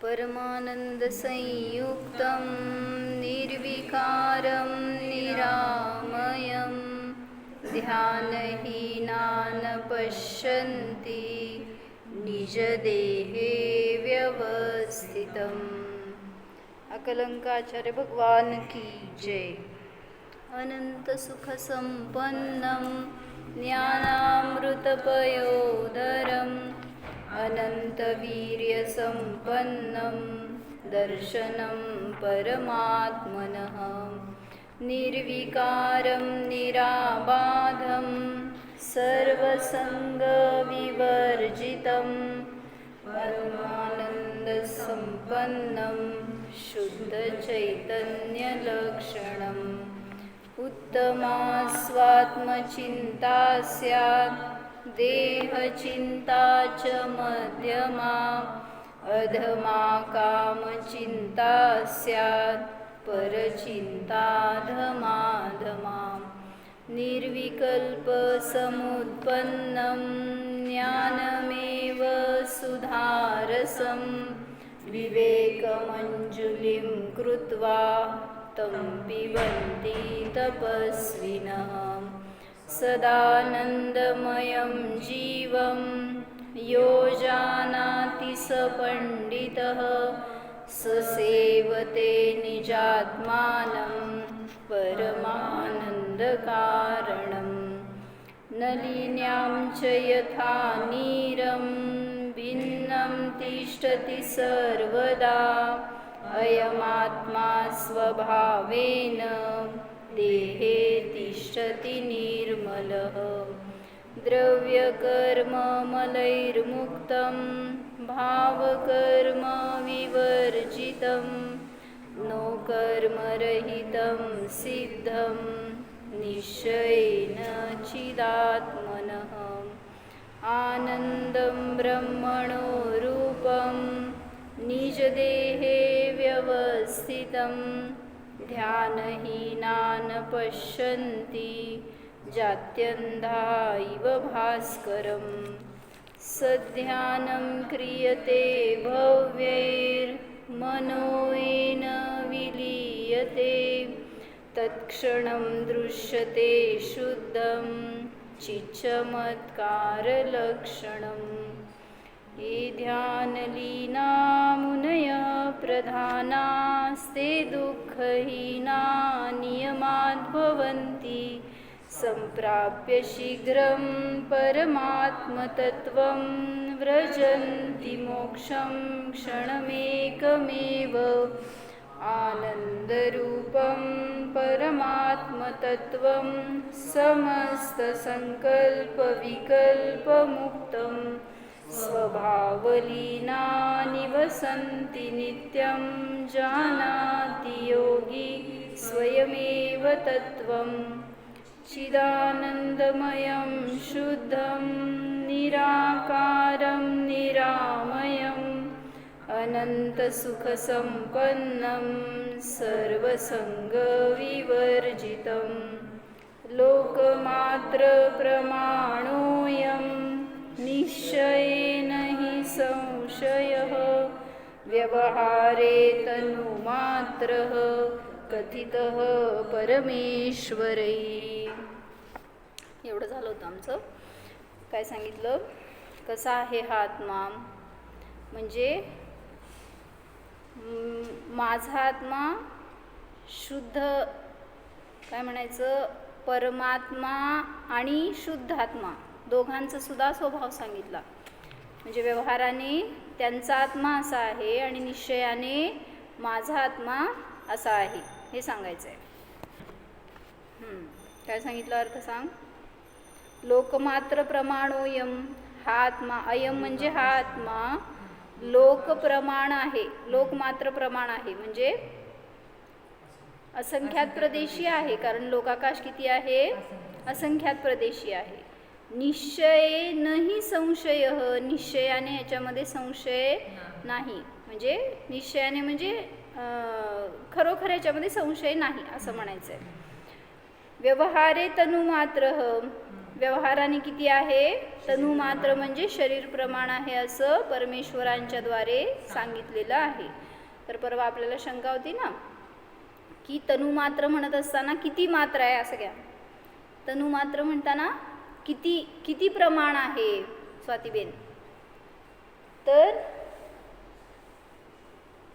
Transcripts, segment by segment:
परमानन्दसंयुक्तं निर्विकारं निरामयं ध्यानहीनान् पश्यन्ति निजदेहे व्यवस्थितम्। अकलंकाचार्य भगवान की जय। अनंत सुख संपन्नं ज्ञानामृतपयोदरम् अनंत वीर्य संपन्नं दर्शनं परमात्मनः निर्विकारं निराबाधं सर्वसंगविवर्जितं परमानन्दसंपन्नं शुद्धचैतन्यलक्षणम् उत्तमा स्वात्मचिन्ता स्यात् देहचिन्ता च मध्यमा अधमा कामचिन्ता स्यात् परचिन्ता धमाधमा निर्विकल्पसमुत्पन्नं ज्ञानमेव सुधारसं विवेकमञ्जुलिं कृत्वा तं पिबन्ति तपस्विनः सदानन्दमयं जीवं यो जानाति स पण्डितः स सेवते निजात्मानं परमानन्दकारणम् नलिन्यां च यथा नीरं भिन्नं तिष्ठति सर्वदा अयमात्मा स्वभावेन देहे तिष्ठति निर्मलः द्रव्यकर्ममलैर्मुक्तं भावकर्म विवर्जितं नो कर्मरहितं सिद्धं निश्चयेन चिदात्मनः आनन्दं ब्रह्मणो रूपं निजदेहे व्यवस्थितं ध्यानहीनान् पश्यन्ति जात्यन्धा इव भास्करम् सध्यानं क्रियते भव्यैर्मनो येन विलीयते तत्क्षणं दृश्यते शुद्धं चिच्चमत्कारलक्षणम् ये ध्यानलीना मुनयः प्रधानास्ते दुःखहीना नियमाद्भवन्ति सम्प्राप्य शीघ्रं परमात्मतत्त्वं व्रजन्ति मोक्षं क्षणमेकमेव आनन्दरूपं परमात्मतत्त्वं समस्तसङ्कल्पविकल्पमुक्तं स्वभावलीना निवसन्ति नित्यं जानाति योगी स्वयमेव तत्त्वं चिदानन्दमयं शुद्धं निराकारं निरामयम् अनन्तसुखसम्पन्नं सर्वसङ्गविवर्जितं लोकमात्रप्रमाणोऽयं निश्चयेन हि संशयः व्यवहारे तनुमात्रः कथितः परमेश्वरै। एवढं झालं होतं आमचं. काय सांगितलं, कसा आहे हा आत्मा, म्हणजे माझा आत्मा शुद्ध, काय म्हणायचं, परमात्मा आणि शुद्ध आत्मा दोघांचा सुद्धा स्वभाव सांगितला. म्हणजे व्यवहाराने त्यांचा आत्मा असा आहे आणि निश्चयाने माझा आत्मा असा आहे, हे सांगायचं आहे. काय सांगितलं, अर्थ सांग. लोकमात्र प्रमाणोयम, हा आत्मा, अयम म्हणजे हा आत्मा लोकप्रमाण आहे, लोकमात्र प्रमाण आहे, म्हणजे असंख्यात प्रदेशी आहे, कारण लोकाकाश किती आहे, असंख्यात प्रदेशी आहे. निश्चये नहि संशय, निश्चयाने याच्यामध्ये संशय नाही, म्हणजे निश्चयाने म्हणजे खरोखर याच्यामध्ये संशय नाही असं म्हणायचं आहे. व्यवहारे तनुमात्र, व्यवहाराने किती आहे? तनु मात्र म्हणजे शरीर प्रमाण आहे असं परमेश्वरांच्या द्वारे सांगितलेलं आहे. तर परवा आपल्याला शंका होती ना की तनु मात्र म्हणत असताना किती मात्र आहे असं घ्या. तनु मात्र म्हणताना किती किती प्रमाण आहे स्वातीबेन? तर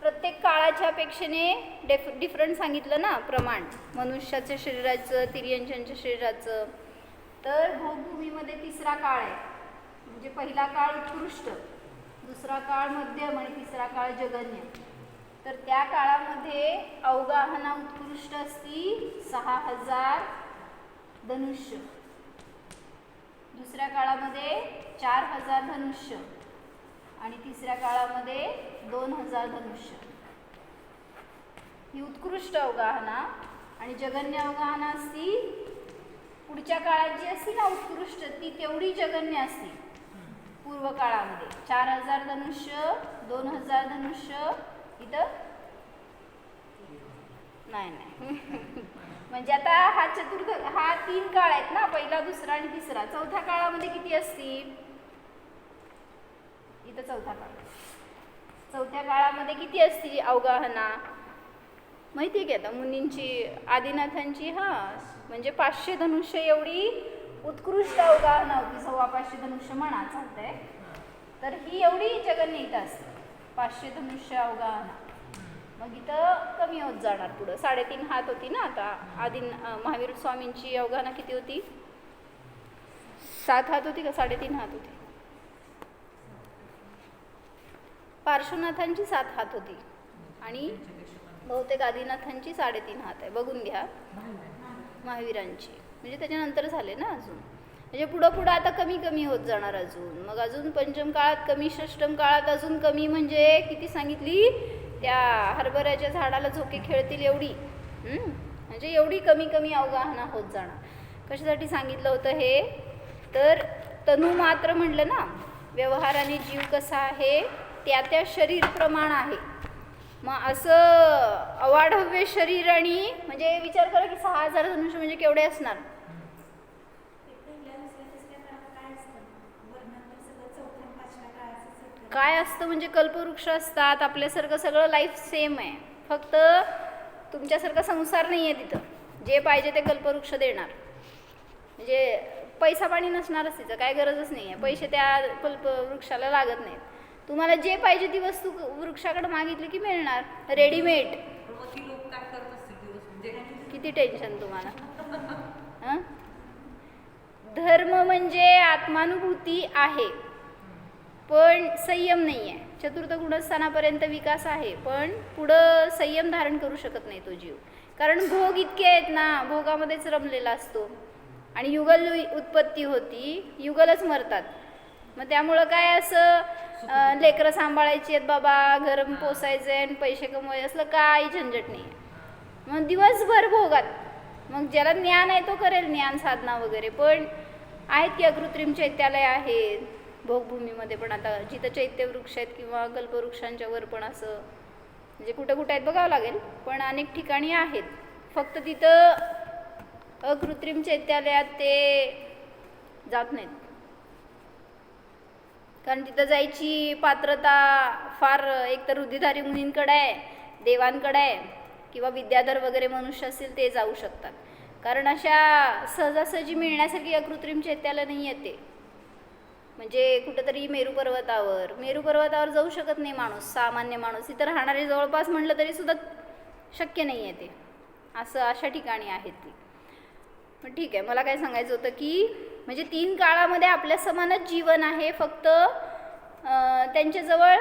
प्रत्येक काळाच्या अपेक्षेने डिफरंट सांगितलं ना प्रमाण, मनुष्याच्या शरीराचं, तिर्यंशांच्या शरीराचं. तर भोगभूमीमध्ये तिसरा काळ आहे, म्हणजे पहिला काळ उत्कृष्ट, दुसरा काळ मध्यम आणि तिसरा काळ जगन्य. तर त्या काळामध्ये अवगाहना उत्कृष्ट असती 6000 धनुष्य, दुसऱ्या काळामध्ये 4000 धनुष्य आणि तिसऱ्या काळामध्ये 2000 धनुष्य. ही उत्कृष्ट अवगाहना. आणि जगन्य अवगाहना असती पुढच्या काळात जी असती ना उत्कृष्ट, ती तेवढी जगन्य असती पूर्व काळामध्ये. 4000 धनुष्य, 2000 धनुष्य, इथं नाही म्हणजे आता हा हा 3 काळ आहेत ना, पहिला, दुसरा आणि तिसरा. चौथ्या काळामध्ये किती असती? इथं चौथा काळ. चौथ्या काळामध्ये किती असती अवगाहना माहिती आहे की? आता मुनींची, आदिनाथांची म्हणजे 500 धनुष्य एवढी उत्कृष्ट अवगाहना होती. 550 धनुष्य म्हणा चालतंय. तर ही एवढी जगन्य इथं असते 500 धनुष्य अवगाहना. मग इथं कमी होत जाणार पुढं. 3.5 हात होती ना आता. महावीर स्वामींची अवगाहना किती होती? 7 हात होती का 3.5 हात होती? पार्श्वनाथांची 7 हात होती आणि बहुतेक आदिनाथांची 3.5 हात आहे. बघून घ्या महावीरांची. म्हणजे त्याच्यानंतर झाले ना अजून. म्हणजे पुढं आता कमी कमी होत जाणार अजून. मग अजून पंचम काळात कमी, षष्टम काळात अजून कमी. म्हणजे किती सांगितली? त्या हरभऱ्याच्या झाडाला झोके खेळतील एवढी. म्हणजे एवढी कमी कमी अवगाहना होत जाणार. कशासाठी सांगितलं होतं हे? तर तनु मात्र म्हणलं ना, व्यवहाराने जीव कसा आहे त्या शरीर प्रमाण आहे. मग असं अवाढव्य शरीर आणि म्हणजे विचार करा की 6000 धनुष्य म्हणजे केवढे असणार? काय असतं म्हणजे कल्पवृक्ष असतात. आपल्यासारखं सगळं लाईफ सेम आहे, फक्त तुमच्यासारखा संसार नाही आहे तिथं. जे पाहिजे ते कल्पवृक्ष देणार. म्हणजे पैसा पाणी नसणारच तिथं, काय गरजच नाही आहे. पैसे त्या कल्पवृक्षाला लागत नाहीत. तुम्हाला जे पाहिजे ती वस्तू वृक्षाकडे मागितली की मिळणार रेडीमेड. किती टेन्शन तुम्हाला. धर्म म्हणजे आत्मानुभूती आहे पण संयम नाही आहे. चतुर्थ गुणस्थानापर्यंत विकास आहे पण पुढं संयम धारण करू शकत नाही तो जीव. कारण भोग इतके आहेत ना, भोगामध्येच रमलेला असतो. आणि युगल उत्पत्ती होती, युगलच मरतात. मग त्यामुळं काय असं लेकरं सांभाळायची आहेत बाबा, घर पोसायचं आहे आणि पैसे कमवायचे, असलं काही झंझट नाही. मग दिवसभर भोगात. मग ज्याला ज्ञान आहे तो करेल ज्ञान साधना वगैरे. पण आहेत की अकृत्रिम चैत्यालय आहेत भोगभूमीमध्ये पण. आता जिथं चैत्यवृक्ष आहेत किंवा कल्पवृक्षांच्या वर पण असं म्हणजे कुठं कुठं आहेत बघावं लागेल, पण अनेक ठिकाणी आहेत. फक्त तिथं अकृत्रिम चैत्यालयात ते जात नाहीत, कारण तिथं जायची पात्रता फार एकतर रुधिधारी मुनींकडे आहे, देवांकडे आहे, किंवा विद्याधर वगैरे मनुष्य असतील ते जाऊ शकतात. कारण अशा सहजासहजी मिळण्यासारखी अकृत्रिम चैत्यालय नाही येते. म्हणजे कुठंतरी मेरू पर्वतावर जाऊ शकत नाही माणूस, सामान्य माणूस. इथं राहणारे जवळपास म्हटलं तरी सुद्धा शक्य नाही आहे ते. असं अशा ठिकाणी आहेत ती. पण ठीक आहे, मला काय सांगायचं होतं की म्हणजे 3 काळामध्ये आपल्या समानच जीवन आहे, फक्त त्यांच्याजवळ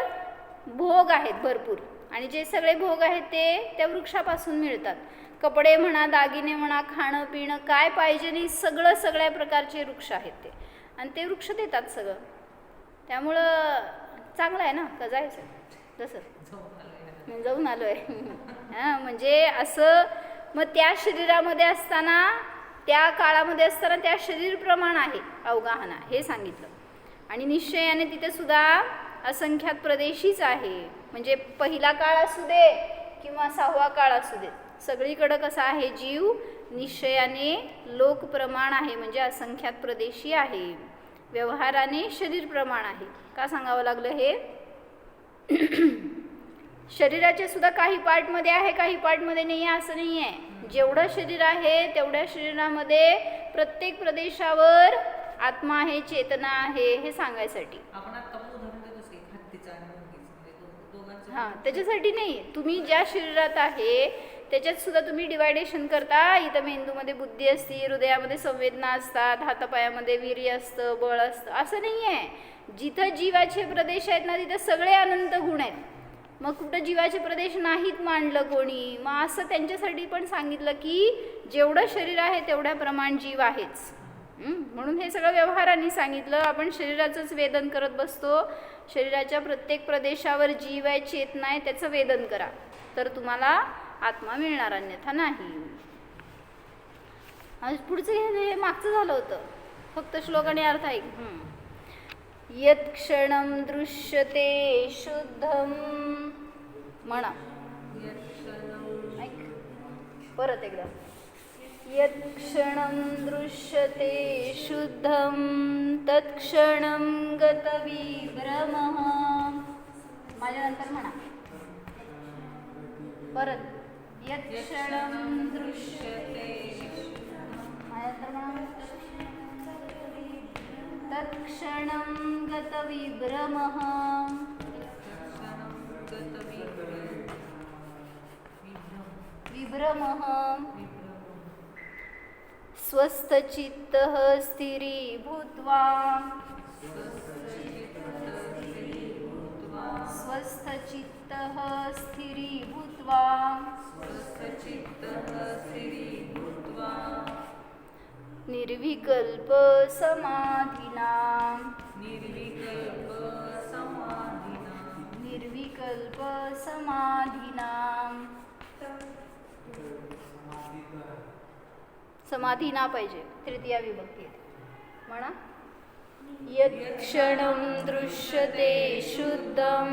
भोग आहेत भरपूर. आणि जे सगळे भोग आहेत ते त्या वृक्षापासून मिळतात. कपडे म्हणा, दागिने म्हणा, खाणं पिणं काय पाहिजे नाही सगळ्या प्रकारचे वृक्ष आहेत ते. आणि ते वृक्ष देतात सगळं. त्यामुळं चांगलं आहे ना का जायचं? जसं जाऊन आलो आहे. म्हणजे असं मग त्या शरीरामध्ये असताना, त्या काळामध्ये असताना त्या शरीर प्रमाण आहे अवगाहना हे सांगितलं. आणि निश्चयाने तिथे सुद्धा असंख्यात प्रदेशीच आहे. म्हणजे पहिला काळ असू दे किंवा 6वा काळ असू दे, सगळीकडं कसा आहे जीव निश्चयाने लोक प्रमाण आहे म्हणजे असंख्यात प्रदेशी आहे. व्यवहाराने शरीर प्रमाण आहे. का सांगावं लागलं हे? शरीराचे सुद्धा काही पार्टमध्ये आहे, काही पार्टमध्ये नाही आहे असं नाही आहे. जेवढं शरीर आहे तेवढ्या शरीरामध्ये प्रत्येक प्रदेशावर आत्मा आहे, चेतना आहे हे सांगायसाठी. हां, त्याच्यासाठी नाही. तुम्ही ज्या शरीरात आहे त्याच्यात सुद्धा तुम्ही डिवायडेशन करता. इथं मेंदूमध्ये बुद्धी असते, हृदयामध्ये संवेदना असतात, हातापायामध्ये वीर्य असतं, बळ असतं असं नाही आहे. जिथं जीवाचे प्रदेश आहेत ना तिथं सगळे अनंत गुण आहेत. मग कुठं जीवाचे प्रदेश नाहीत मांडलं कोणी, मग असं त्यांच्यासाठी पण सांगितलं की जेवढं शरीर आहे तेवढ्या प्रमाण जीव आहेच. म्हणून हे सगळं व्यवहाराने सांगितलं. आपण शरीराचंच वेदन करत बसतो. शरीराच्या प्रत्येक प्रदेशावर जीव आहे, चेतना आहे, त्याचं वेदन करा तर तुम्हाला आत्मा मिळणार, अन्यथा नाही. पुढचं हे मागचं झालं होतं, फक्त श्लोकाने अर्थ ऐक. यत् क्षणं दृश्यते शुद्धम म्हणा, ऐक परत एकदा. यत् क्षणं दृश्यते शुद्धं तत्क्षणं गतविभ्रमः. माझ्यानंतर म्हणा परत. यत् क्षणं दृश्यते, माझ्यानंतर म्हणा. तत्क्षणं गतविभ्रमः. विभ्रमः स्वस्थचित्तः स्थिरीभूत्वा. स्वस्थचित्तः स्थिरीभूत्वा. निर्विकल्प समाधिना. निर्विकल्प समाधिना. समाधी ना पाहिजे, तृतीया विभक्ती म्हणा. यत् क्षणं दृश्यते शुद्धं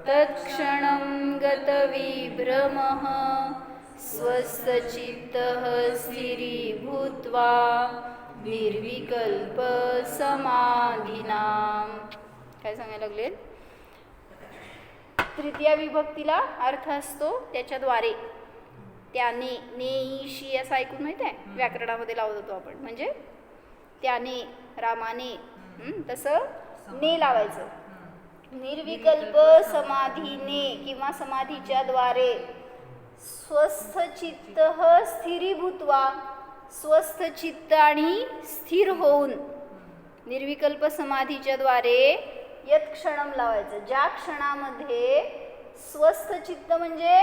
तत्क्षणं गतविभ्रमः स्वस्थचित्तः स्थिरीभूत्वा निर्विकल्प समाधिना. काय सांगायला लागले? तृतीया विभक्तीला अर्थ असतो त्याच्याद्वारे. त्याने, नेईशी असं ऐकून माहिती आहे, व्याकरणामध्ये लावत होतो आपण. म्हणजे त्याने, रामाने, तसं ने लावायचं. निर्विकल्प समाधीने किंवा समाधीच्या द्वारे. स्वस्थ चित्त स्थिरीभूत्वा, स्वस्थ चित्त आणि स्थिर होऊन. निर्विकल्प समाधीच्या द्वारे यत् क्षणम लावायचं. ज्या क्षणामध्ये स्वस्थ चित्त म्हणजे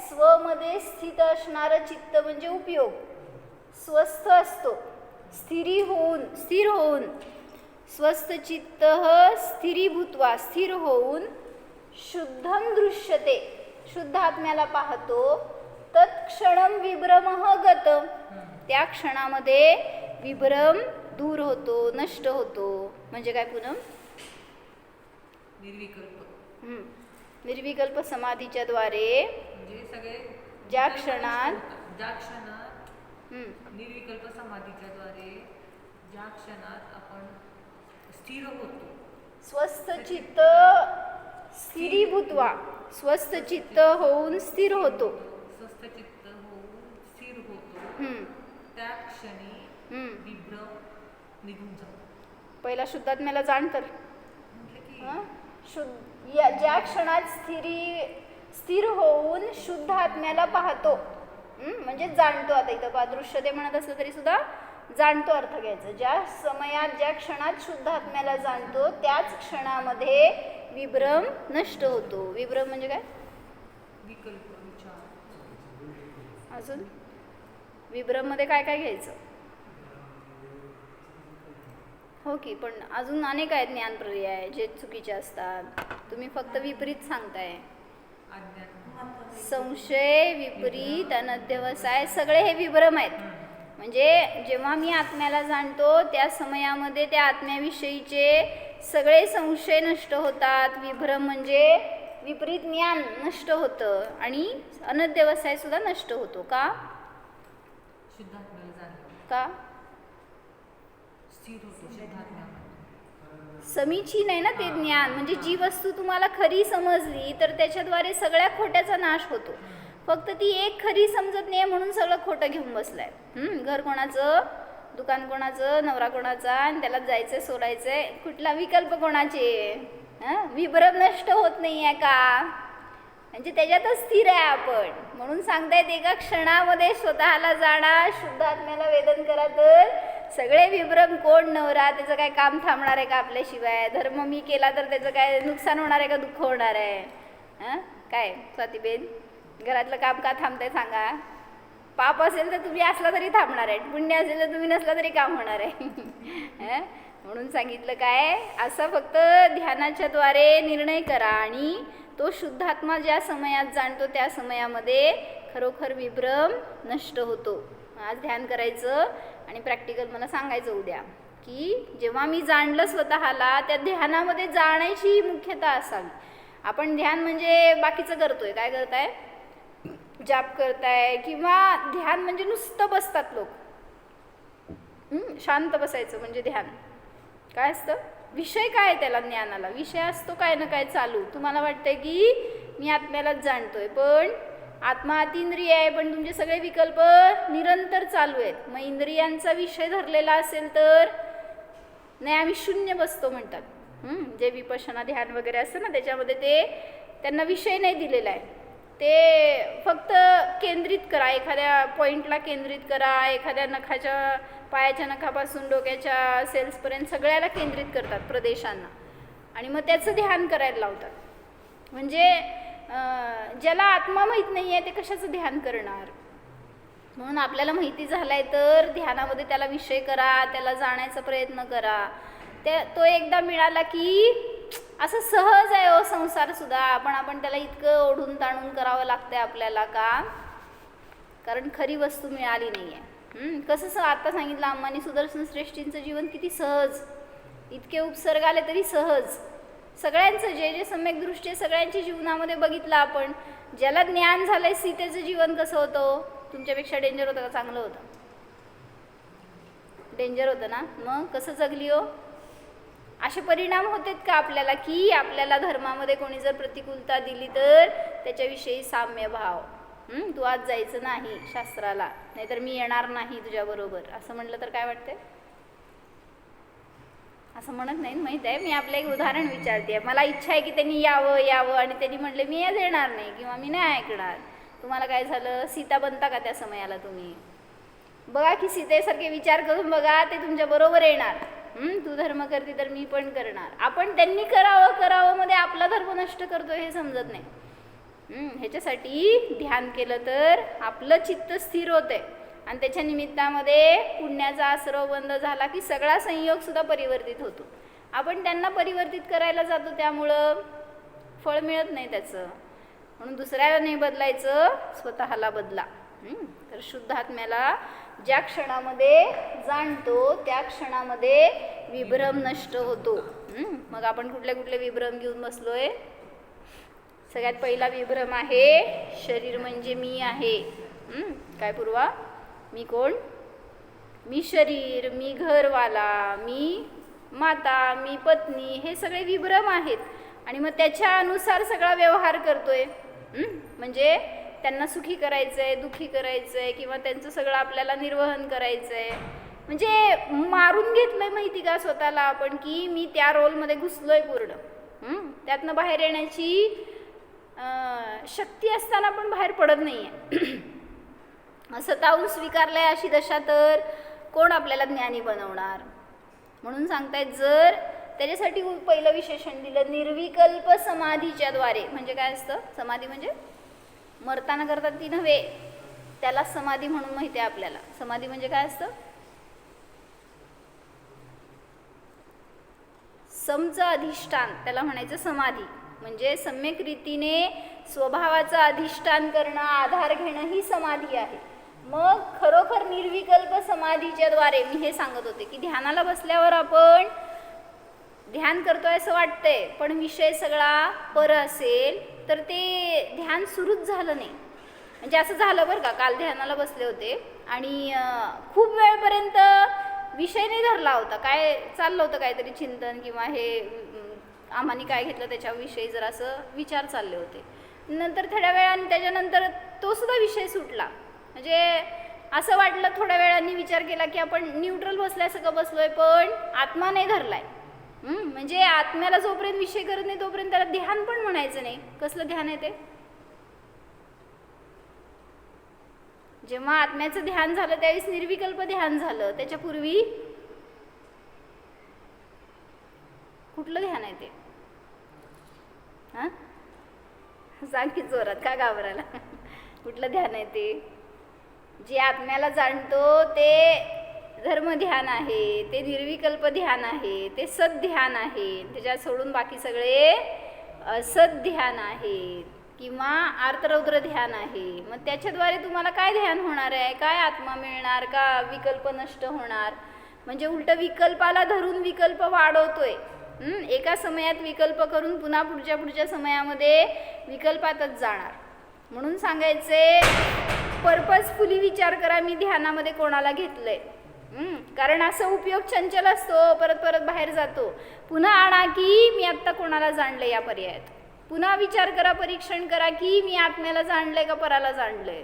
स्वमध्ये स्थित असणारं चित्त म्हणजे उपयोग, स्वस्थ असतो. स्थिर होऊन स्वस्थ चित्त स्थिरीभूत्वा, स्थिर होऊन शुद्धम दृश्यते, शुद्ध आत्म्याला पाहतो. तत्क्षणम विभ्रमः गत, त्या क्षणामध्ये विभ्रम दूर होतो, नष्ट होतो. म्हणजे काय पूनम? निर्विकल्प समाधीच्या द्वारे म्हणजे सगळे ज्या क्षणात निर्विकल्प समाधीच्या द्वारे ज्या क्षणात आपण स्थिर होतो. स्वस्थ चित्त स्थिरीभूत्वा, स्वस्थ चित्त होऊन स्थिर होतो. स्वस्थ चित्त होऊन स्थिर होतो त्या क्षणी विभ्रम निघून जातो. पहिला शुद्धात्म्याला जाण तर ज्या क्षणात स्थिर होऊन शुद्ध आत्म्याला पाहतो, म्हणजे जाणतो. आता इथं पहा, दृश्य ते म्हणत असलं तरी सुद्धा जाणतो अर्थ घ्यायचं. ज्या समयात, ज्या क्षणात शुद्ध आत्म्याला जाणतो त्याच क्षणामध्ये विभ्रम नष्ट होतो. विभ्रम म्हणजे काय? विकल्प, विचार. अजून विभ्रम मध्ये काय काय घ्यायचं? हो की, पण अजून अनेक आहेत ज्ञान पर्याय जे चुकीचे असतात. तुम्ही फक्त विपरीत सांगताय. संशय, विपरीत, अनध्यवसाय सगळे हे विभ्रम आहेत. म्हणजे जेव्हा मी आत्म्याला जाणतो त्या समयामध्ये त्या आत्म्याविषयीचे सगळे संशय नष्ट होतात. विभ्रम म्हणजे विपरीत ज्ञान नष्ट होतं आणि अनध्यवसाय सुद्धा नष्ट होतो. का? शुद्धात्म्याला जाणलं का? स्थिर होतो शुद्धात्म्यामध्ये. समीचीन आहे ना ते ज्ञान. म्हणजे जी वस्तू तुम्हाला खरी समजली तर त्याच्याद्वारे सगळ्या खोट्याचा नाश होतो. फक्त ती एक खरी समजत नाही म्हणून सगळं खोटं घेऊन बसलाय. घर कोणाचं, दुकान कोणाचं, नवरा कोणाचा, आणि त्याला जायचंय सोडायचंय, कुठला विकल्प कोणाचे. विभ्रम नष्ट होत नाही आहे का? म्हणजे त्याच्यातच स्थिर आहे आपण. म्हणून सांगतायत एका क्षणामध्ये स्वतःला जाणा, शुद्ध आत्म्याला वेदन करा तर सगळे विभ्रम. कोण नवरा, त्याचं काय काम थांबणार आहे का आपल्याशिवाय? धर्म मी केला तर त्याचं काय नुकसान होणार आहे का दुःख होणार आहे? काय स्वातीबेन, घरातलं काम का थांबतंय सांगा? पाप असेल तर तुम्ही असला तरी थांबणार आहे, पुण्य असेल तर तुम्ही नसला तरी काम होणार आहे. म्हणून सांगितलं काय, असं फक्त ध्यानाच्या द्वारे निर्णय करा आणि तो शुद्धात्मा ज्या समयात जाणतो त्या समयामध्ये खरोखर विभ्रम नष्ट होतो. आज ध्यान करायचं आणि प्रॅक्टिकल मला सांगायचं उद्या की जेव्हा मी जाणलं स्वतःला, त्या ध्यानामध्ये जाण्याची मुख्यता असावी. आपण ध्यान म्हणजे बाकीचं करतोय, काय करताय, जाप करताय, किंवा ध्यान म्हणजे नुसतं बसतात लोक. शांत बसायचं म्हणजे ध्यान. काय असतं, विषय काय त्याला, ज्ञानाला विषय असतो काय ना काय चालू. तुम्हाला वाटतंय की मी आत्म्यालाच जाणतोय, पण आत्मा अतिंद्रिय आहे, पण तुमचे सगळे विकल्प निरंतर चालू आहेत. मग इंद्रियांचा विषय धरलेला असेल तर नाही, आम्ही शून्य बसतो म्हणतात. जे विपश्यना ध्यान वगैरे असतं ना त्याच्यामध्ये ते त्यांना विषय नाही दिलेला आहे. ते फक्त केंद्रित करा, एखाद्या पॉईंटला केंद्रित करा, एखाद्या नखाच्या, पायाच्या नखापासून डोक्याच्या सेल्सपर्यंत सगळ्याला केंद्रित करतात, प्रदेशांना, आणि मग त्याचं ध्यान करायला लावतात. म्हणजे ज्याला आत्मा माहीत नाही आहे ते कशाचं ध्यान करणार? म्हणून आपल्याला माहिती झालाय तर ध्यानामध्ये त्याला विषय करा, त्याला जाण्याचा प्रयत्न करा. तो एकदा मिळाला की असं सहज आहे हो संसार सुद्धा, पण आपण त्याला इतकं ओढून ताणून करावं लागतंय आपल्याला का? कारण खरी वस्तू मिळाली नाही आहे. कसं आता सांगितलं अम्मानी, सुदर्शन श्रेष्ठींचं जीवन किती सहज, इतके उपसर्ग आले तरी सहज. सगळ्यांचं जे जे सम्यक दृष्टी सगळ्यांच्या जीवनामध्ये बघितलं आपण. ज्याला ज्ञान झालंय सीतेचं जीवन कसं होतं, तुमच्यापेक्षा डेंजर होतं का चांगलं होतं? डेंजर होतं ना. मग कसं जगली हो? असे परिणाम होतात का आपल्याला की आपल्याला धर्मामध्ये कोणी जर प्रतिकूलता दिली तर त्याच्याविषयी साम्य भाव, तू आज जायचं नाही शास्त्राला, नाहीतर मी येणार नाही तुझ्याबरोबर, असं म्हटलं तर काय वाटतंय? असं म्हणत नाही, माहीत आहे. मी आपलं एक उदाहरण विचारते. मला इच्छा आहे की त्यांनी यावं आणि त्यांनी म्हटले मी आज येणार नाही किंवा मी नाही ऐकणार. तुम्हाला काय झालं? सीता बनता का त्या समयाला तुम्ही? बघा की सीतेसारखे विचार करून बघा, ते तुमच्या बरोबर येणार. तू धर्म करते तर मी पण करणार. आपण त्यांनी करावं मध्ये आपला धर्म नष्ट करतोय हे समजत नाही. ह्याच्यासाठी ध्यान केलं तर आपलं चित्त स्थिर होतंय आणि त्याच्या निमित्तामध्ये पुण्याचा आसरव बंद झाला की सगळा संयोग सुद्धा परिवर्तित होतो. आपण त्यांना परिवर्तित करायला जातो त्यामुळं फळ मिळत नाही त्याचं. म्हणून दुसऱ्याला नाही बदलायचं, स्वतःला बदला. तर शुद्ध आत्म्याला ज्या क्षणामध्ये जाणतो त्या क्षणामध्ये विभ्रम नष्ट होतो. मग आपण कुठले कुठले विभ्रम घेऊन बसलोय? सगळ्यात पहिला विभ्रम आहे शरीर म्हणजे मी आहे. काय पूर्वा? मी कोण? मी शरीर, मी घरवाला, मी माता, मी पत्नी, हे सगळे विभ्रम आहेत. आणि मग त्याच्या अनुसार सगळा व्यवहार करतोय. म्हणजे त्यांना सुखी करायचंय, दुःखी करायचंय, किंवा त्यांचं सगळं आपल्याला निर्वहन करायचंय. म्हणजे मारून घेतलंय माहिती का स्वतःला आपण की मी त्या रोलमध्ये घुसलोय पूर्ण. त्यातनं बाहेर येण्याची शक्ती असताना पण बाहेर पडत नाहीये. स्वतःहून स्वीकारलंय अशी दशा तर कोण आपल्याला ज्ञानी बनवणार? म्हणून सांगतायत जर त्याच्यासाठी पहिलं विशेषण दिलं निर्विकल्प समाधीच्या द्वारे. म्हणजे काय असतं समाधी? म्हणजे मरताना करतात ती नव्हे, त्याला समाधी म्हणून माहिती आहे आपल्याला. समाधी म्हणजे काय असतं? समचं अधिष्ठान, त्याला म्हणायचं समाधी. म्हणजे सम्यक रीतीने स्वभावाचं अधिष्ठान करणं, आधार घेणं ही समाधी आहे. मग खरोखर निर्विकल्प समाधीच्या द्वारे मी हे सांगत होते की ध्यानाला बसल्यावर आपण ध्यान करतोय असं वाटतंय, पण विषय सगळा पर असेल तर ते ध्यान सुरूच झालं नाही. म्हणजे असं झालं बरं का, काल ध्यानाला बसले होते आणि खूप वेळपर्यंत विषय नाही धरला होता, काय चाललं होतं काहीतरी चिंतन किंवा हे आम्हाने काय घेतलं त्याच्याविषयी जर असं विचार चालले होते. नंतर थोड्या वेळाने त्याच्यानंतर तो सुद्धा विषय सुटला. म्हणजे असं वाटलं, थोड्या वेळाने विचार केला की आपण न्यूट्रल बसल्यासारखं बसलोय पण आत्मा नाही धरलाय. म्हणजे आत्म्याला जोपर्यंत विषय करत नाही तोपर्यंत त्याला ध्यान पण म्हणायचं नाही. कसलं ध्यान आहे ते? जेव्हा आत्म्याचं ध्यान झालं त्यावेळेस निर्विकल्प ध्यान झालं. त्याच्यापूर्वी कुठलं ध्यान आहे ते? हां, सांग की जोरात, का घाबरायला? कुठलं ध्यान आहे ते? जे आत्म्याला जाणतो ते धर्म ध्यान आहे, ते निर्विकल्प ध्यान आहे, ते सद ध्यान आहे. त्याच्यात सोडून बाकी सगळे असद ध्यान आहे किंवा आर्तरौद्र ध्यान आहे. मग त्याच्याद्वारे तुम्हाला काय ध्यान होणार आहे? काय आत्मा मिळणार? का विकल्प नष्ट होणार? म्हणजे उलट विकल्पाला धरून विकल्प वाढवतोय. एका समयात विकल्प करून पुन्हा पुढच्या समयामध्ये विकल्पातच जाणार. म्हणून सांगायचे पर्पजफुली विचार करा, मी ध्यानामध्ये कोणाला घेतलंय. कारण असं उपयोग चंचल असतो, परत परत बाहेर जातो. पुन्हा आणा की मी आत्ता कोणाला जाणलंय या पर्यायात. पुन्हा विचार करा, परीक्षण करा की मी आत्म्याला जाणलंय का पराला जाणलंय.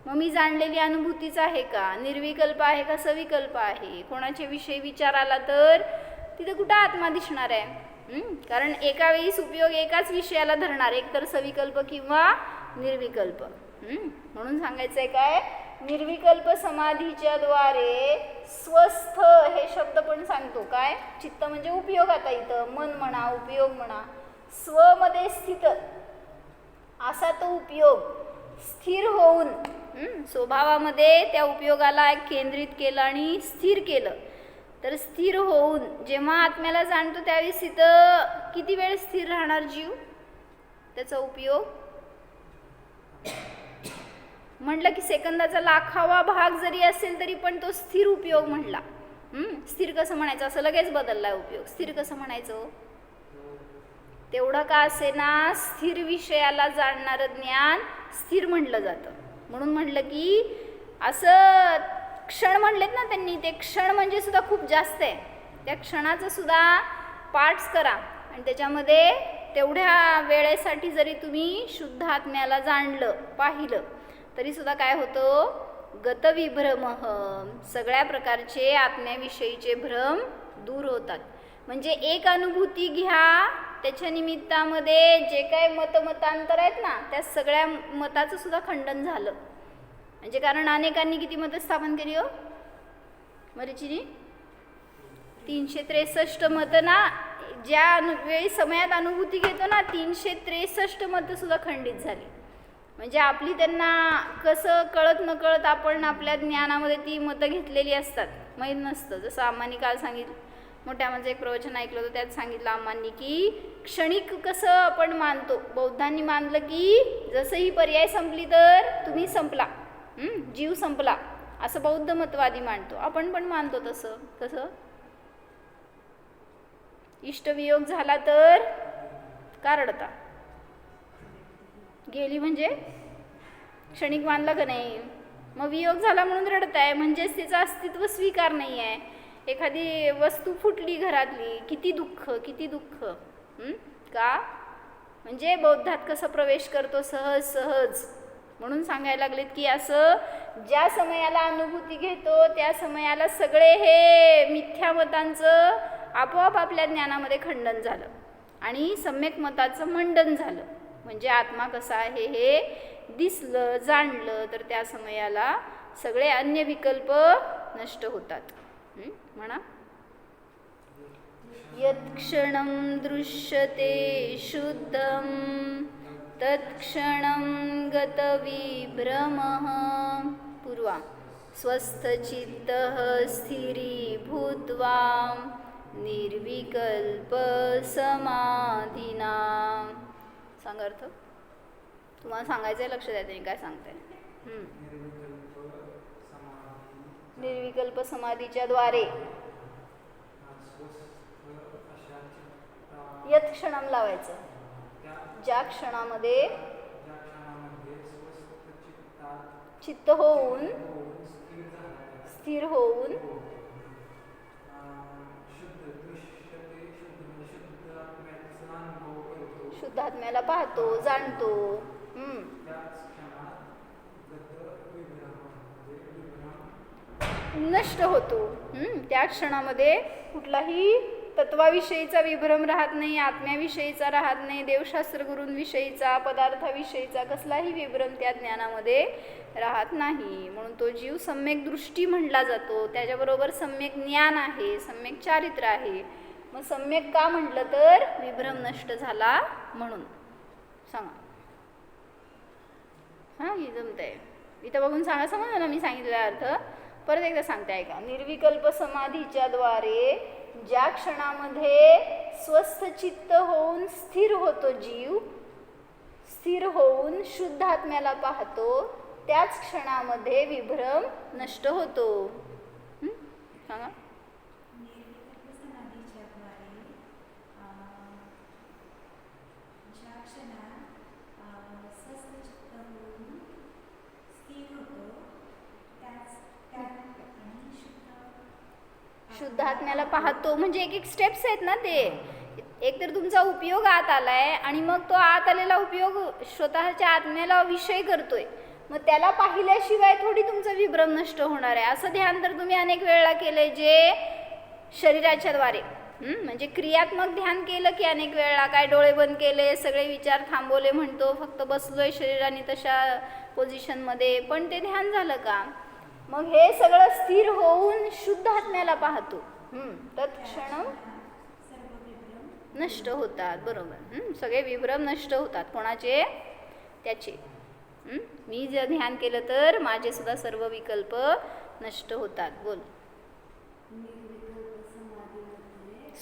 मग मी जाणलेली अनुभूतीच आहे का, निर्विकल्प आहे का सविकल्प आहे. कोणाच्या विषयी विचार आला तर तिथे कुठं आत्मा दिसणार आहे? कारण एका वेळीस उपयोग एकाच विषयाला धरणार, एकतर सविकल्प किंवा निर्विकल्प. म्हणून सांगायचंय काय, निर्विकल्प समाधीच्या द्वारे स्वस्थ हे शब्द पण सांगतो. काय? चित्त म्हणजे उपयोग. आता इथं मन म्हणा, उपयोग म्हणा. स्वमध्ये स्थित असा तो उपयोग स्थिर होऊन स्वभावामध्ये त्या उपयोगाला केंद्रित केलं आणि स्थिर केलं. तर स्थिर होऊन जेव्हा आत्म्याला जाणतो त्यावेळेस तिथं किती वेळ स्थिर राहणार जीव? त्याचा उपयोग म्हटलं की सेकंदाचा लाखावा भाग जरी असेल तरी पण तो स्थिर उपयोग म्हणला. स्थिर कसं म्हणायचं? असं लगेच बदललाय उपयोग. स्थिर कसं म्हणायचं? तेवढं का असेना स्थिर विषयाला जाणणारं ज्ञान स्थिर म्हटलं जातं. म्हणून म्हटलं की असं क्षण म्हणलेत ना त्यांनी, ते क्षण म्हणजे सुद्धा खूप जास्त आहे. त्या क्षणाचं सुद्धा पार्ट्स करा आणि त्याच्यामध्ये तेवढ्या वेळेसाठी जरी तुम्ही शुद्ध आत्म्याला जाणलं, पाहिलं, तरी सुद्धा काय होतं? गतविभ्रम, सगळ्या प्रकारचे आत्म्याविषयीचे भ्रम दूर होतात. म्हणजे एक अनुभूती घ्या, त्याच्या निमित्तामध्ये जे काय मतमतांतर आहेत ना त्या सगळ्या मताचं सुद्धा खंडन झालं. म्हणजे कारण अनेकांनी किती मतं स्थापन केली हो मरीचीनी? 363 मतं ना. ज्या वेळी समयात अनुभूती घेतो ना 363 मतं सुद्धा खंडित झाली. म्हणजे आपली त्यांना कसं कळत न कळत आपण आपल्या ज्ञानामध्ये ती मतं घेतलेली असतात, माहीत नसतं. जसं आम्हानी काल सांगितलं, मोठ्या म्हणजे एक प्रवचन ऐकलं होतं, त्यात सांगितलं आम्हानी की क्षणिक कसं आपण मानतो. बौद्धांनी मानलं की जसं ही पर्याय संपली तर तुम्ही संपला, जीव संपला, असं बौद्ध मतवादी मानतो. आपण पण मानतो तसं. कसं? इष्टवियोग झाला तर का रडता? गेली म्हणजे क्षणिक मानला का नाही? मग वियोग झाला म्हणून रडताय, म्हणजेच तिचं अस्तित्व स्वीकार नाही आहे. एखादी वस्तू फुटली घरातली, किती दुःख, किती दुःख. का? म्हणजे बौद्धात कसं प्रवेश करतो? सहज सहज. म्हणून सांगायला लागलेत की असं ज्या समयाला अनुभूती घेतो त्या समयाला सगळे हे मिथ्या मतांचं आपोआप आपल्या ज्ञानामध्ये खंडन झालं आणि सम्यक मताचं मंडन झालं. म्हणजे आत्मा कसा आहे हे दिसलं, जाणलं, तर त्या समयाला सगळे अन्य विकल्प नष्ट होतात. म्हणा, यत्क्षणं दृश्यते शुद्धं तत्क्षणं गतविभ्रमः. पूर्वा, स्वस्थचित्तः स्थिरीभूत्वा निर्विकल्प समाधिना. सांग अर्थ. तुम्हाला सांगायचं आहे, लक्ष द्या तुम्ही काय सांगताय. निर्विकल्प समाधीच्या द्वारे यत क्षणम लावायचं. ज्या क्षणामध्ये चित्त होऊन स्थिर होऊन शुद्धात्म्याला पाहतो, जाणतो. नष्ट होतो. त्या क्षणामध्ये कुठलाही तत्वाविषयीचा विभ्रम राहत नाही, आत्म्याविषयीचा राहत नाही, देवशास्त्र गुरूंविषयीचा, पदार्थाविषयीचा कसलाही विभ्रम त्या ज्ञानामध्ये राहत नाही. म्हणून तो जीव सम्यक दृष्टी म्हणला जातो. त्याच्याबरोबर सम्यक ज्ञान आहे, सम्यक चारित्र्य आहे. मग सम्यक का म्हटलं तर विभ्रम नष्ट झाला म्हणून. सांगा. हां, ही जमतंय. इथं बघून सांगा, समजलं ना मी सांगितलेला अर्थ? परत एकदा सांगते, ऐका. निर्विकल्प समाधीच्या द्वारे ज्या क्षणामध्ये स्वस्थ चित्त होऊन स्थिर होतो जीव, स्थिर होऊन शुद्ध आत्म्याला पाहतो, त्याच क्षणामध्ये विभ्रम नष्ट होतो. सांगा. शुद्ध आत्म्याला पाहतो म्हणजे एक एक स्टेप्स आहेत ना ते. एक तर तुमचा उपयोग आत आलाय आणि मग तो आत आलेला उपयोग स्वतःच्या आत्म्याला विषय करतोय. मग त्याला पाहिल्याशिवाय थोडी तुमचं विभ्रम नष्ट होणार आहे. असं ध्यान तर तुम्ही अनेक वेळा केलंय, जे शरीराच्या द्वारे म्हणजे क्रियात्मक ध्यान केलं की अनेक वेळा. काय डोळे बंद केले, सगळे विचार थांबवले म्हणतो, फक्त बसलोय शरीराने तशा पोझिशनमध्ये, पण ते ध्यान झालं का? मग हे सगळं स्थिर होऊन शुद्ध आत्म्याला पाहतो, तत्क्षण नष्ट होतात. बरोबर. सगळे विभ्रम नष्ट होतात. कोणाचे? त्याचे. मी जर ध्यान केलं तर माझे सुद्धा सर्व विकल्प नष्ट होतात. बोल.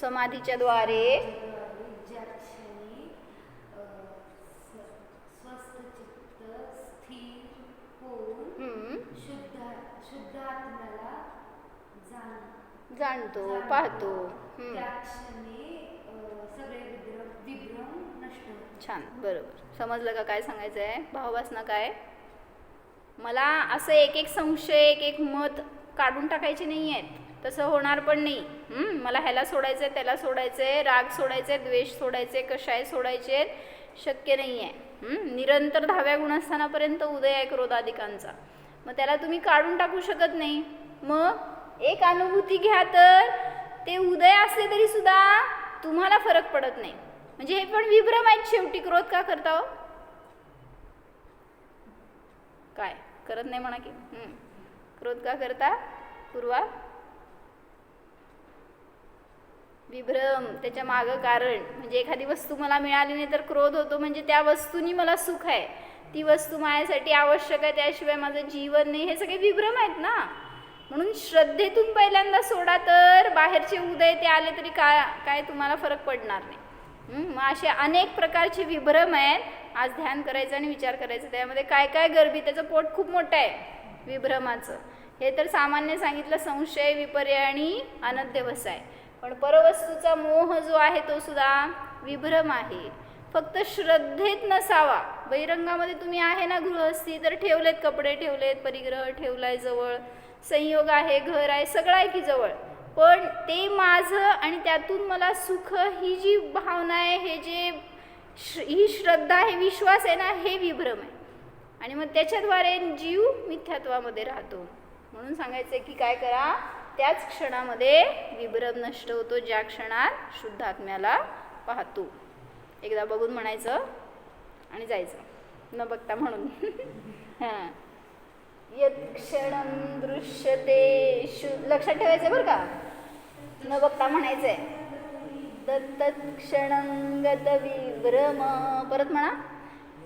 समाधीच्या द्वारे जाणतो, पाहतो. छान. बरोबर. समजलं का काय सांगायचं आहे? भाववासना काय? मला असं एक एक संशय, एक एक मत काढून टाकायचे नाही आहेत. तसं होणार पण नाही. मला ह्याला सोडायचं आहे, त्याला सोडायचं आहे, राग सोडायचा आहे, द्वेष सोडायचे, कशाय सोडायचे, शक्य नाही आहे. निरंतर 10व्या गुणस्थानापर्यंत उदय आहे क्रोधाधिकांचा. मग त्याला तुम्ही काढून टाकू शकत नाही. मग एक अनुभूती घ्या, तर ते उदय असले तरी सुद्धा तुम्हाला फरक पडत नाही. म्हणजे हे पण विभ्रम आहेत शेवटी. क्रोध का करता हो? काय करत नाही म्हणा की. क्रोध का करता पूर्वा? विभ्रम. त्याच्या मागं कारण म्हणजे एखादी वस्तू मला मिळाली नाही तर क्रोध होतो, म्हणजे त्या वस्तूनी मला सुख आहे, ती वस्तू माझ्यासाठी आवश्यक आहे, त्याशिवाय माझं जीवन नाही. हे सगळे विभ्रम आहेत ना. म्हणून श्रद्धेतून पहिल्यांदा सोडा, तर बाहेरचे उदय ते आले तरी काय तुम्हाला फरक पडणार नाही. मग असे अनेक प्रकारचे विभ्रम आहेत. आज ध्यान करायचं आणि विचार करायचं त्यामध्ये काय काय गरबी. त्याचं पोट खूप मोठं आहे विभ्रमाचं. हे तर सामान्य सांगितलं, संशय, विपर्य आणि अनध्यवसाय. पण परवस्तूचा मोह जो आहे तो सुद्धा विभ्रम आहे. फक्त श्रद्धेत नसावा. बहिरंगामध्ये तुम्ही आहे ना गृहस्थी, तर ठेवलेत कपडे, ठेवलेत परिग्रह, ठेवलाय जवळ, संयोग आहे, घर आहे, सगळं आहे की जवळ, पण ते माझं आणि त्यातून मला सुख, ही जी भावना आहे, हे जे ही श्रद्धा आहे, विश्वास आहे ना, हे विभ्रम आहे. आणि मग त्याच्याद्वारे जीव मिथ्यात्वामध्ये राहतो. म्हणून सांगायचं की काय करा, त्याच क्षणामध्ये विभ्रम नष्ट होतो ज्या क्षणात शुद्ध आत्म्याला पाहतो. एकदा बघून म्हणायचं आणि जायचं, न बघता म्हणून. हां. यत्क्षणं दृश्यते लक्षात ठेवायचं बरं का, न बघता म्हणायचंय. तत्क्षणं गत विभ्रम. परत म्हणा.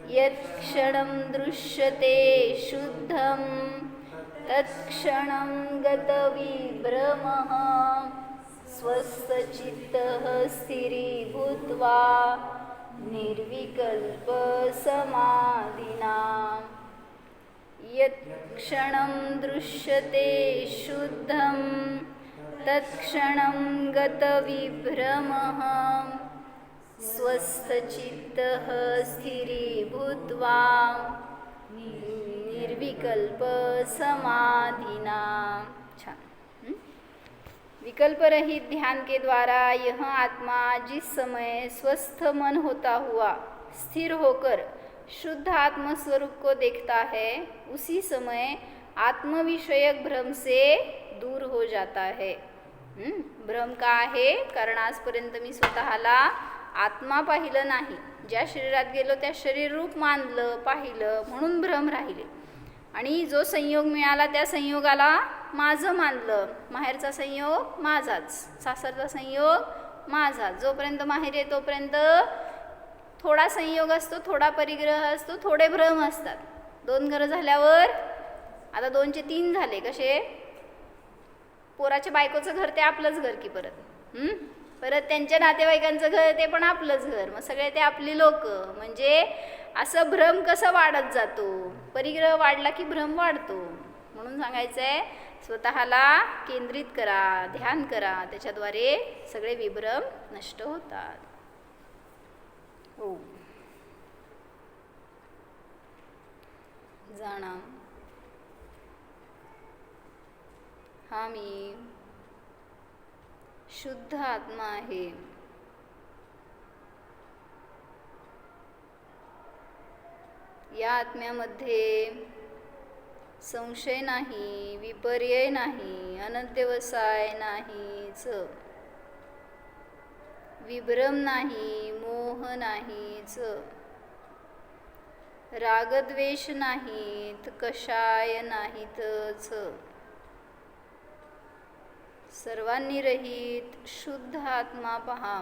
यत्क्षणं दृश्यते शुद्धं तत्क्षणं गत विभ्रमः स्वस्थचित्तः स्थिरीभूत्वा निर्विकल्प समाधिना. यत्क्षणं दृश्यते शुद्धं तत्क्षणं गत विभ्रमः स्वस्थचित्तः स्थिरीभूत्वा निर्विकल्प समाधिना. छान. विकल्प रहित ध्यान के द्वारा यह आत्मा जिस समय स्वस्थ मन होता हुआ स्थिर होकर शुद्ध आत्म स्वरूप को देखता है उसी समय आत्म विषयक भ्रम से दूर हो जाता है. भ्रम का आहे? कारण आजपर्यंत मी स्वतःला आत्मा पाहिलं नाही. ज्या शरीरात गेलो त्या शरीर रूप मानलं पाहिलं म्हणून भ्रम राहिले. आणि जो संयोग मिळाला त्या संयोगाला माझं मानलं. माहेरचा संयोग माझाच, सासरचा संयोग माझा. जोपर्यंत माहेर आहे तोपर्यंत थोडा संयोग असतो, थोडा परिग्रह असतो, थोडे भ्रम असतात. 2 घरं झाल्यावर आता 2चे 3 झाले. कसे? पोराच्या बायकोचं घर ते आपलंच घर की परत. परत त्यांच्या नातेवाईकांचं घर ते पण आपलंच घर. मग सगळे ते आपली लोक. म्हणजे असं भ्रम कसं वाढत जातो? परिग्रह वाढला की भ्रम वाढतो. म्हणून सांगायचं आहे स्वतःला केंद्रित करा, ध्यान करा. त्याच्याद्वारे सगळे विभ्रम नष्ट होतात. हो. जाणा हा मी शुद्ध आत्मा आहे. या आत्म्यामध्ये संशय नाही, विपर्यय नाही, अनध्यवसाय नाहीच, विभ्रम नाही, मोह नाहीच, रागद्वेष नाहीत, कषाय नाहीतच. सर्वांनी रहित शुद्ध आत्मा पहा.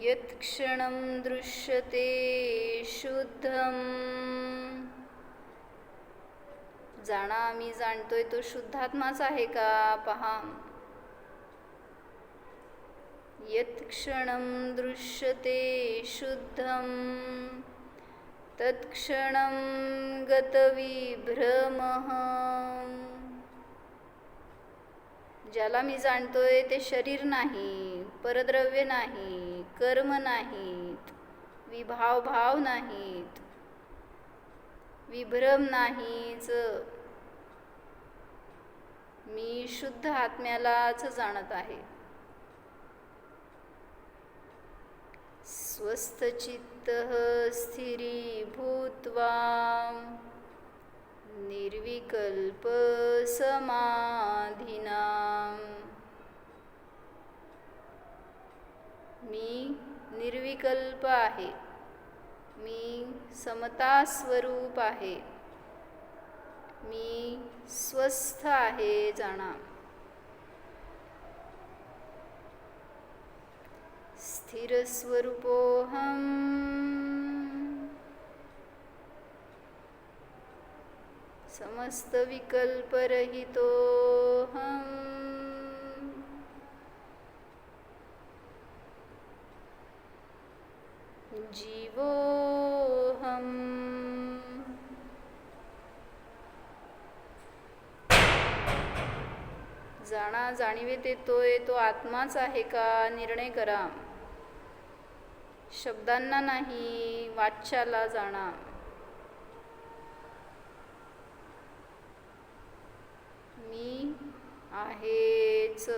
यत्क्षणं दृश्यते शुद्धम. जाणा मी जाणतोय तो शुद्धात्माच आहे का पहा. यत्क्षणं दृश्यते शुद्धम तत्क्षणं गतविभ्रमः. ज्याला मी जाणतोय ते शरीर नाही, परद्रव्य नाही, कर्म नाहीत, विभाव भाव नाहीत, विभ्रम नाहीच. मी शुद्ध आत्म्यालाच जाणत आहे. स्वस्थचित्तः स्थिरीभूत्वा निर्विकल्प समाधिना. मी निर्विकल्प आहे. मी समता स्वरूप आहे. मी स्वस्थ आहे. जाणा स्थिर स्वरूपोऽहम्. समस्त विकल्प रहितोऽहम्. जीवोऽहम्. जाणा जाणीवेत येतोय तो आत्माच आहे का निर्णय करा. शब्दांना नाही, वाच्याला जाणा. मी आहेच.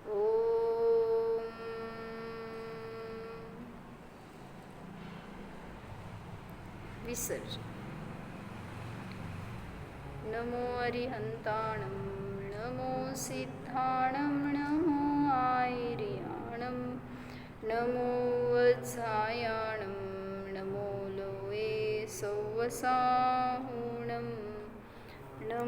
ओम. विसर्जन. नमो अरिहंताणं, नमो सिद्धाणं, नमो आयर्याणं, नमो वत्सायाणं, नमो लोये सौवसाहुणं, नमो